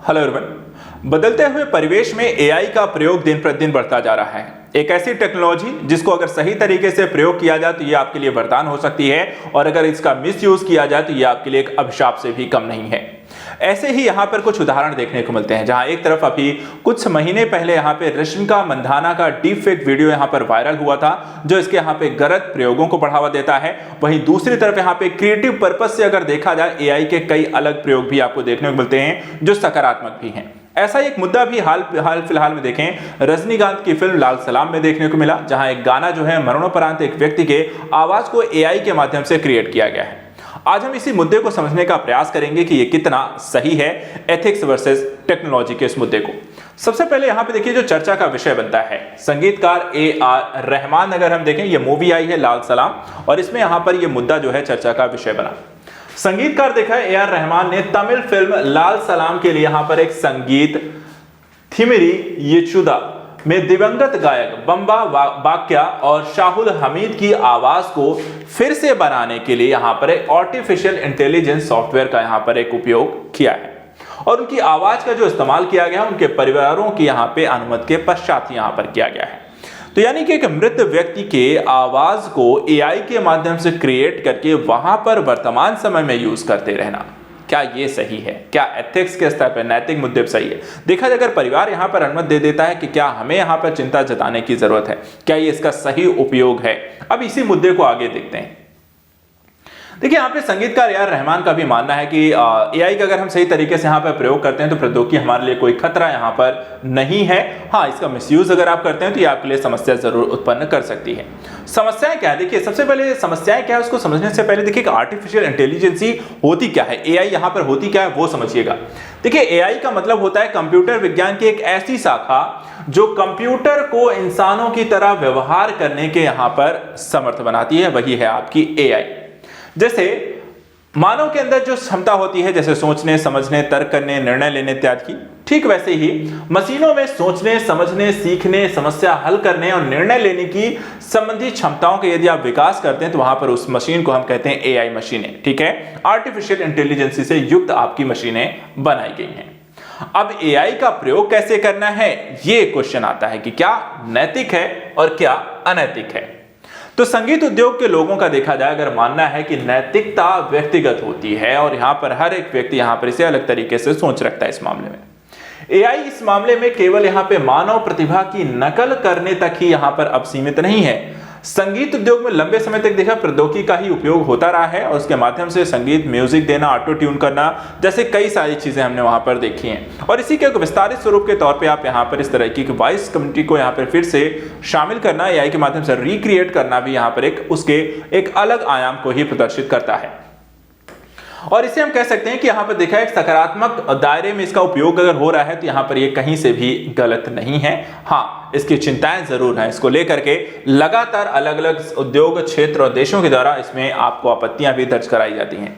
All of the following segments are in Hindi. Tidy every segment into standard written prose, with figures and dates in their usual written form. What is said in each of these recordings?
Hello everyone. बदलते हुए परिवेश में एआई का प्रयोग दिन प्रतिदिन बढ़ता जा रहा है। एक ऐसी टेक्नोलॉजी जिसको अगर सही तरीके से प्रयोग किया जाए तो ये आपके लिए वरदान हो सकती है, और अगर इसका मिसयूज किया जाए तो ये आपके लिए एक अभिशाप से भी कम नहीं है। ऐसे ही यहाँ पर कुछ उदाहरण देखने को मिलते हैं, जहां एक तरफ अभी कुछ महीने पहले यहाँ पे रश्मिका मंदाना का डीप फेक वीडियो यहाँ पर वायरल हुआ था, जो इसके यहाँ पे गलत प्रयोगों को बढ़ावा देता है। वहीं दूसरी तरफ यहाँ पे क्रिएटिव पर्पस से अगर देखा जाए, एआई के कई अलग प्रयोग भी आपको देखने को मिलते हैं जो सकारात्मक भी हैं। ऐसा एक मुद्दा भी हाल फिलहाल में देखें, रजनीकांत की फिल्म लाल सलाम में देखने को मिला, जहां एक गाना जो है मरणोपरांत एक व्यक्ति के आवाज को एआई के माध्यम से क्रिएट किया गया है। आज हम इसी मुद्दे को समझने का प्रयास करेंगे कि ये कितना सही है, एथिक्स वर्सेस टेक्नोलॉजी के इस मुद्दे को। सबसे पहले यहां पे देखिए जो चर्चा का विषय बनता है, संगीतकार AR रहमान। अगर हम देखें, ये मूवी आई है लाल सलाम, और इसमें यहां पर यह मुद्दा जो है चर्चा का विषय बना। संगीतकार देखा है AR रहमान ने तमिल फिल्म लाल सलाम के लिए यहां पर एक संगीत थिमिरी येचुदा में दिवंगत गायक बम्बा बाक्या और शाहुल हमीद की आवाज को फिर से बनाने के लिए यहां पर एक आर्टिफिशियल इंटेलिजेंस सॉफ्टवेयर का यहां पर एक उपयोग किया है, और उनकी आवाज का जो इस्तेमाल किया गया उनके परिवारों की यहां पे अनुमति के पश्चात यहां पर किया गया है। तो यानी कि एक मृत व्यक्ति के आवाज को एआई के माध्यम से क्रिएट करके वहां पर वर्तमान समय में यूज करते रहना, क्या ये सही है? क्या एथिक्स के स्तर पर, नैतिक मुद्दे पर सही है? देखा जाए, अगर परिवार यहां पर अनुमति दे देता है कि क्या हमें यहां पर चिंता जताने की जरूरत है, क्या ये इसका सही उपयोग है? अब इसी मुद्दे को आगे देखते हैं। देखिए, यहाँ पे संगीतकार AR रहमान का भी मानना है कि एआई का अगर हम सही तरीके से यहाँ पर प्रयोग करते हैं तो प्रौद्योगिकी हमारे लिए कोई खतरा यहाँ पर नहीं है। हाँ, इसका मिसयूज अगर आप करते हैं तो ये आपके लिए समस्या जरूर उत्पन्न कर सकती है। समस्याएं क्या है? देखिए, सबसे पहले समस्याएं क्या है उसको समझने से पहले देखिए आर्टिफिशियल इंटेलिजेंसी होती क्या है, एआई यहाँ पर होती क्या है वो समझिएगा। देखिए, एआई का मतलब होता है कंप्यूटर विज्ञान की एक ऐसी शाखा जो कंप्यूटर को इंसानों की तरह व्यवहार करने के यहाँ पर समर्थ बनाती है, वही है आपकी एआई। जैसे मानव के अंदर जो क्षमता होती है, जैसे सोचने, समझने, तर्क करने, निर्णय लेने इत्यादि की, ठीक वैसे ही मशीनों में सोचने, समझने, सीखने, समस्या हल करने और निर्णय लेने की संबंधी क्षमताओं के यदि आप विकास करते हैं तो वहां पर उस मशीन को हम कहते हैं एआई मशीनें। ठीक है, आर्टिफिशियल इंटेलिजेंस से युक्त आपकी मशीनें बनाई गई हैं। अब एआई का प्रयोग कैसे करना है, ये क्वेश्चन आता है कि क्या नैतिक है और क्या अनैतिक है। तो संगीत उद्योग के लोगों का देखा जाए, अगर मानना है कि नैतिकता व्यक्तिगत होती है और यहां पर हर एक व्यक्ति यहां पर इसे अलग तरीके से सोच रखता है। इस मामले में एआई इस मामले में केवल यहां पे मानव प्रतिभा की नकल करने तक ही यहां पर अब सीमित नहीं है। संगीत उद्योग में लंबे समय तक देखा प्रौद्योगिकी का ही उपयोग होता रहा है, और उसके माध्यम से संगीत, म्यूजिक देना, ऑटो ट्यून करना जैसे कई सारी चीजें हमने वहां पर देखी हैं। और इसी के एक विस्तारित स्वरूप के तौर पे आप यहां पर इस तरह की वॉइस कम्युनिटी को यहां पर फिर से शामिल करना, एआई के माध्यम से रिक्रिएट करना भी यहां पर एक अलग आयाम को ही प्रदर्शित करता है। और इसे हम कह सकते हैं कि यहां पर देखा एक सकारात्मक दायरे में इसका उपयोग अगर हो रहा है तो यहां पर ये कहीं से भी गलत नहीं है। हाँ, इसकी चिंताएं जरूर हैं, इसको लेकर के लगातार अलग अलग उद्योग क्षेत्र और देशों के द्वारा इसमें आपको आपत्तियां भी दर्ज कराई जाती हैं।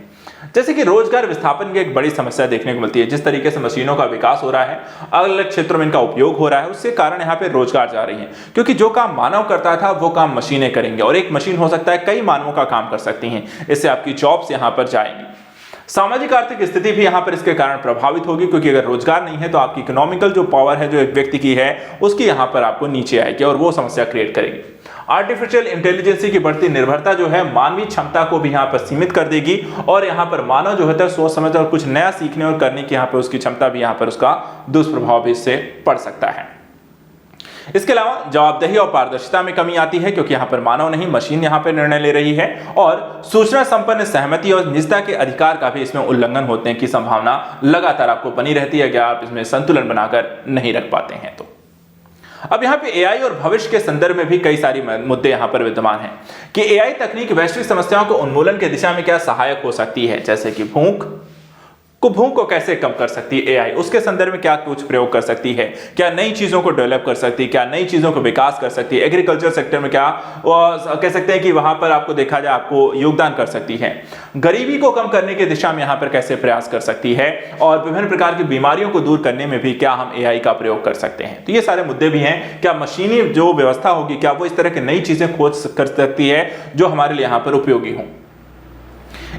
जैसे कि रोजगार विस्थापन की एक बड़ी समस्या देखने को मिलती है। जिस तरीके से मशीनों का विकास हो रहा है, अलग अलग क्षेत्रों में इनका उपयोग हो रहा है, उसके कारण यहाँ पे रोजगार जा रही है, क्योंकि जो काम मानव करता था वो काम मशीनें करेंगे, और एक मशीन हो सकता है कई मानवों का काम कर सकती हैं। इससे आपकी जॉब्स यहाँ पर जाएंगी। सामाजिक आर्थिक स्थिति भी यहां पर इसके कारण प्रभावित होगी, क्योंकि अगर रोजगार नहीं है तो आपकी इकोनॉमिकल जो पावर है जो एक व्यक्ति की है उसकी यहां पर आपको नीचे आएगी, और वो समस्या क्रिएट करेगी। आर्टिफिशियल इंटेलिजेंस की बढ़ती निर्भरता जो है मानवीय क्षमता को भी यहां पर सीमित कर देगी, और यहां पर मानव जो होता है सोच समझ और कुछ नया सीखने और करने की यहां पर उसकी क्षमता भी यहां पर उसका दुष्प्रभाव भी इससे पड़ सकता है। इसके अलावा जवाबदेही और पारदर्शिता में कमी आती है, क्योंकि यहां पर मानव नहीं मशीन यहां पर निर्णय ले रही है, और सूचना संपन्न सहमति और निजता के अधिकार का भी इसमें उल्लंघन होने की संभावना लगातार आपको बनी रहती है अगर आप इसमें संतुलन बनाकर नहीं रख पाते हैं तो। अब यहाँ पे एआई और भविष्य के संदर्भ में भी कई सारी मुद्दे यहाँ पर विद्यमान हैं कि एआई तकनीक वैश्विक समस्याओं को उन्मूलन की दिशा में क्या सहायक हो सकती है, जैसे कि भूख को कैसे कम कर सकती है एआई, उसके संदर्भ में क्या कुछ प्रयोग कर सकती है, क्या नई चीजों को डेवलप कर सकती है, क्या नई चीजों को विकास कर सकती है, एग्रीकल्चर सेक्टर में क्या कह सकते हैं कि वहां पर आपको देखा जाए आपको योगदान कर सकती है, गरीबी को कम करने की दिशा में यहां पर कैसे प्रयास कर सकती है, और विभिन्न प्रकार की बीमारियों को दूर करने में भी क्या हम एआई का प्रयोग कर सकते हैं। तो ये सारे मुद्दे भी हैं। क्या मशीनी जो व्यवस्था होगी क्या वो इस तरह की नई चीजें खोज कर सकती है जो हमारे लिए यहां पर उपयोगी हों।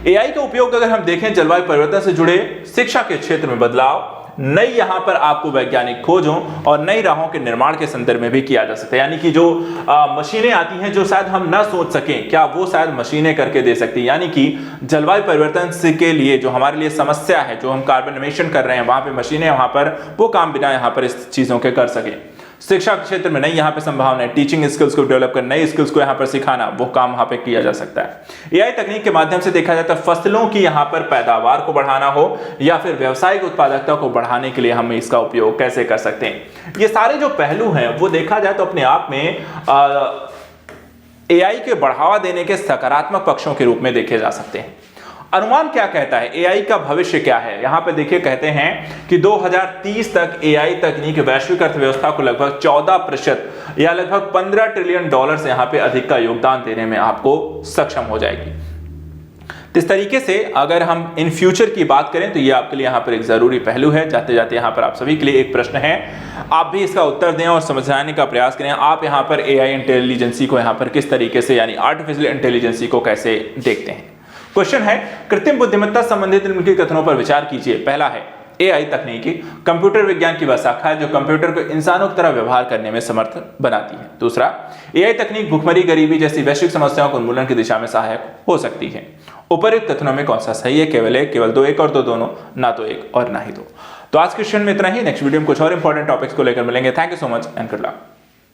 एआई का उपयोग अगर हम देखें जलवायु परिवर्तन से जुड़े शिक्षा के क्षेत्र में बदलाव, नई यहां पर आपको वैज्ञानिक खोजों और नई राहों के निर्माण के संदर्भ में भी किया जा सकता है। यानी कि जो मशीनें आती हैं जो शायद हम ना सोच सकें, क्या वो शायद मशीनें करके दे सकती हैं। यानी कि जलवायु परिवर्तन के लिए जो हमारे लिए समस्या है, जो हम कार्बन एमिशन कर रहे हैं, वहां पे मशीनें वहां पर वो काम बिना यहां पर इस चीजों के कर सके। शिक्षा के क्षेत्र में नई यहाँ पे संभावना है, टीचिंग स्किल्स को डेवलप कर नई स्किल्स को यहाँ पर सिखाना, वो काम वहाँ पे किया जा सकता है। एआई तकनीक के माध्यम से देखा जाता है फसलों की यहाँ पर पैदावार को बढ़ाना हो या फिर व्यावसायिक उत्पादकता को बढ़ाने के लिए हम इसका उपयोग कैसे कर सकते हैं। ये सारे जो पहलू हैं वो देखा जाए तो अपने आप में एआई के बढ़ावा देने के सकारात्मक पक्षों के रूप में देखे जा सकते हैं। अनुमान क्या कहता है, एआई का भविष्य क्या है? यहां पे देखिए कहते हैं कि 2030 तक एआई तकनीक वैश्विक अर्थव्यवस्था को लगभग 14% या लगभग $15 ट्रिलियन से यहां पे अधिक का योगदान देने में आपको सक्षम हो जाएगी। तो इस तरीके से अगर हम इन फ्यूचर की बात करें तो ये आपके लिए यहाँ पर एक जरूरी पहलू है। जाते जाते यहाँ पर आप सभी के लिए एक प्रश्न है, आप भी इसका उत्तर दें और समझाने का प्रयास करें। आप यहाँ पर एआई इंटेलिजेंसी को यहाँ पर किस तरीके से यानी आर्टिफिशियल इंटेलिजेंसी को कैसे देखते हैं। क्वेश्चन है, कृत्रिम बुद्धिमत्ता संबंधित निम्नलिखित कथनों पर विचार कीजिए। पहला है, एआई तकनीकी कंप्यूटर विज्ञान की वह शाखा है जो कंप्यूटर को इंसानों की तरह व्यवहार करने में समर्थ बनाती है। दूसरा, एआई तकनीक भुखमरी, गरीबी जैसी वैश्विक समस्याओं को उन्मूलन की दिशा में सहायक हो सकती है। उपर्युक्त कथनों में कौन सा सही है? केवल एक, केवल दो, एक और दो, दोनों, ना तो एक और ना ही दो। तो आज के सेशन में इतना ही। नेक्स्ट वीडियो में कुछ और इंपॉर्टेंट टॉपिक्स को लेकर मिलेंगे। Thank you so much and good luck.